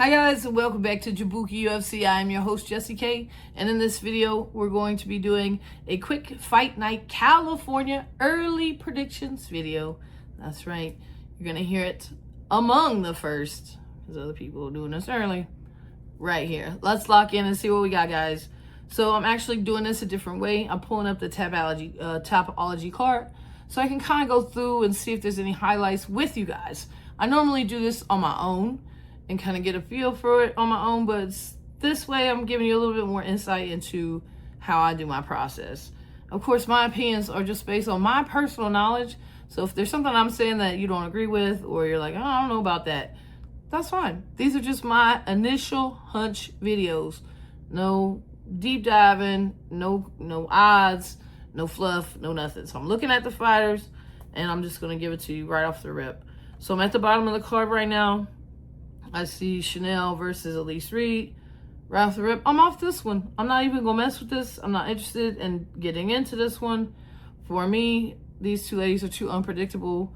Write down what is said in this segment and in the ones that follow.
Hi guys, and welcome back to Jabookie UFC. I am your host Jesse K, and in this video we're going to be doing a quick Fight Night California early predictions video. That's right, you're gonna hear it among the first, because other people are doing this early, right here. Let's lock in and see what we got, guys. So I'm actually doing this a different way. I'm pulling up the Tapology card so I can kind of go through and see if there's any highlights with you guys. I normally do this on my own and kind of get a feel for it on my own, but this way I'm giving you a little bit more insight into how I do my process. Of course, my opinions are just based on my personal knowledge, so if there's something I'm saying that you don't agree with, or you're like, oh, I don't know about that, that's fine. These are just my initial hunch videos. No deep diving, no odds, no fluff, no nothing. So I'm looking at the fighters, and I'm just going to give it to you right off the rip. So I'm at the bottom of the card right now. I see Shanelle versus Elise Reed. Right off the rip, I'm off this one. I'm not even going to mess with this. I'm not interested in getting into this one. For me, these two ladies are too unpredictable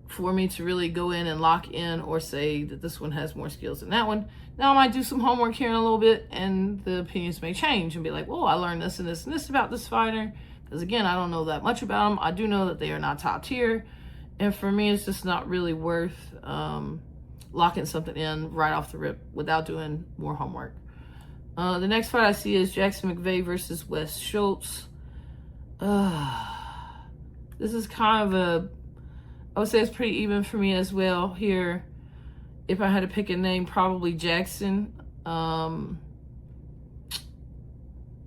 for me to really go in and lock in or say that this one has more skills than that one. Now, I might do some homework here in a little bit, and the opinions may change and be like, whoa, I learned this and this and this about this fighter. Because, again, I don't know that much about them. I do know that they are not top tier. And for me, it's just not really worth locking something in right off the rip without doing more homework. The next fight I see is Jackson McVeigh versus Wes Schultz. This is kind of I would say it's pretty even for me as well here. If I had to pick a name, probably Jackson.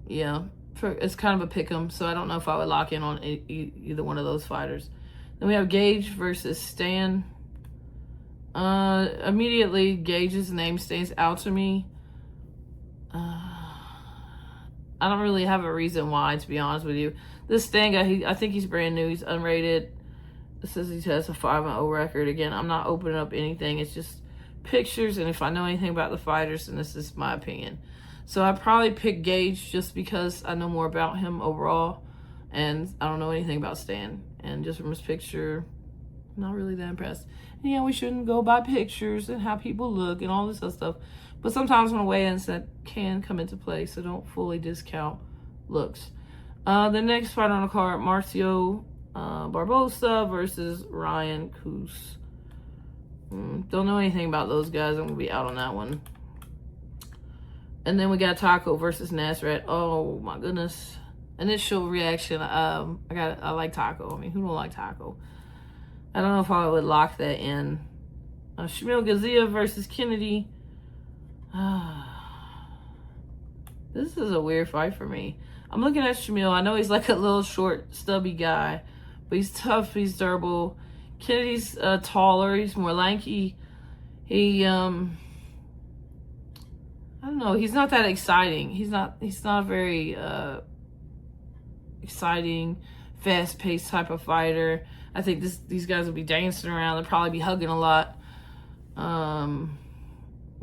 Yeah, it's kind of a pick 'em, so I don't know if I would lock in on either one of those fighters. Then we have Gage versus Stan. Immediately, Gage's name stands out to me. I don't really have a reason why, to be honest with you. This Stan guy, I think he's brand new. He's unrated. It says he has a 5-0 record. Again, I'm not opening up anything. It's just pictures, and if I know anything about the fighters, then this is my opinion. So I probably pick Gage just because I know more about him overall, and I don't know anything about Stan. And just from his picture, not really that impressed. And yeah, we shouldn't go by pictures and how people look and all this other stuff. But sometimes on weigh-ins that can come into play, so don't fully discount looks. The next fight on the card, Marcio Barbosa versus Ryan Coos. Don't know anything about those guys. I'm going to be out on that one. And then we got Taco versus Nasrat. Oh, my goodness. Initial reaction, I like Taco. I mean, who don't like Taco? I don't know if I would lock that in. Shamil Gaziev versus Kennedy. This is a weird fight for me. I'm looking at Shamil. I know he's like a little short, stubby guy, but he's tough. He's durable. Kennedy's taller. He's more lanky. He, I don't know. He's not that exciting. He's not a very exciting, fast-paced type of fighter. I think these guys will be dancing around. They'll probably be hugging a lot. Yeah, I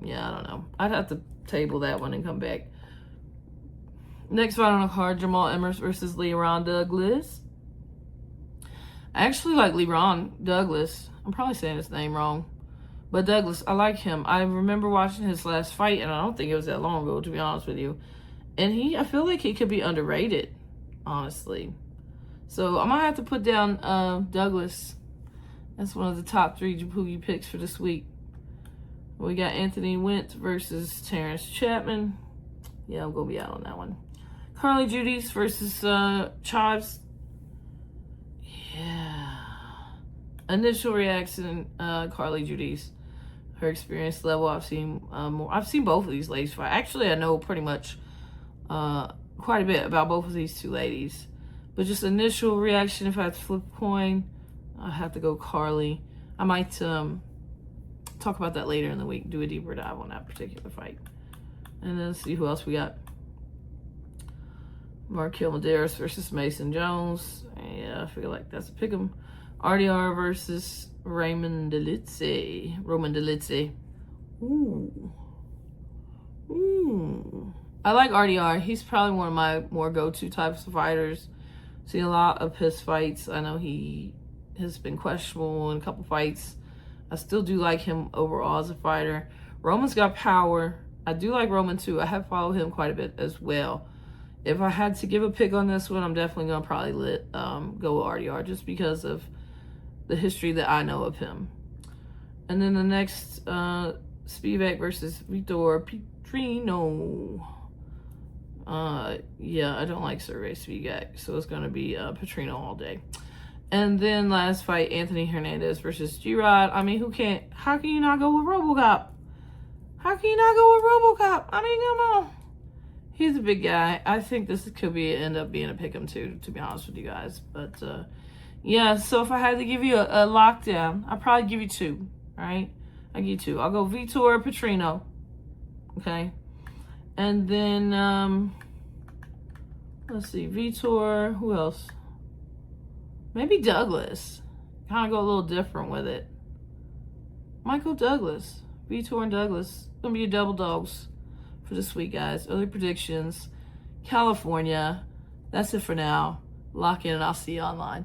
don't know. I'd have to table that one and come back. Next fight on the card, Jamal Emmers versus Leron Douglas. I actually like Leron Douglas. I'm probably saying his name wrong. But Douglas, I like him. I remember watching his last fight, and I don't think it was that long ago, to be honest with you. And I feel like he could be underrated, honestly. So I might have to put down Douglas. That's one of the top 3 Jabookie picks for this week. We got Anthony Wentz versus Terrence Chapman. Yeah, I'm going to be out on that one. Carli Judice versus Chaves. Yeah. Initial reaction, Carli Judice. Her experience level, I've seen more. I've seen both of these ladies fight. Actually, I know pretty much quite a bit about both of these two ladies. But just initial reaction, if I had to flip a coin, I have to go Carli. I might talk about that later in the week, do a deeper dive on that particular fight. And then see who else we got. Marquel Medeiros versus Mason Jones. Yeah, I feel like that's a pick 'em. RDR versus Roman Dolidze. Ooh. I like RDR. He's probably one of my more go-to types of fighters. See a lot of his fights. I know he has been questionable in a couple fights. I still do like him overall as a fighter. Roman's got power. I do like Roman too. I have followed him quite a bit as well. If I had to give a pick on this one, I'm definitely going to probably go with RDR just because of the history that I know of him. And then the next, Spivac versus Vitor Petrino. Yeah, I don't like Serghei Spivac, so it's going to be Petrino all day. And then last fight, Anthony Hernandez versus G-Rod. I mean, how can you not go with RoboCop? How can you not go with RoboCop? I mean, come on. He's a big guy. I think this could end up being a pick'em too, to be honest with you guys. But yeah, so if I had to give you a lockdown, I'd probably give you 2. All right, I give you 2. I'll go Vitor Petrino. Okay, and then let's see, Vitor. Who else? Maybe Douglas. Kind of go a little different with it. Michael Douglas. Vitor and Douglas. Gonna be your double dogs for this week, guys. Early predictions. California. That's it for now. Lock in and I'll see you online.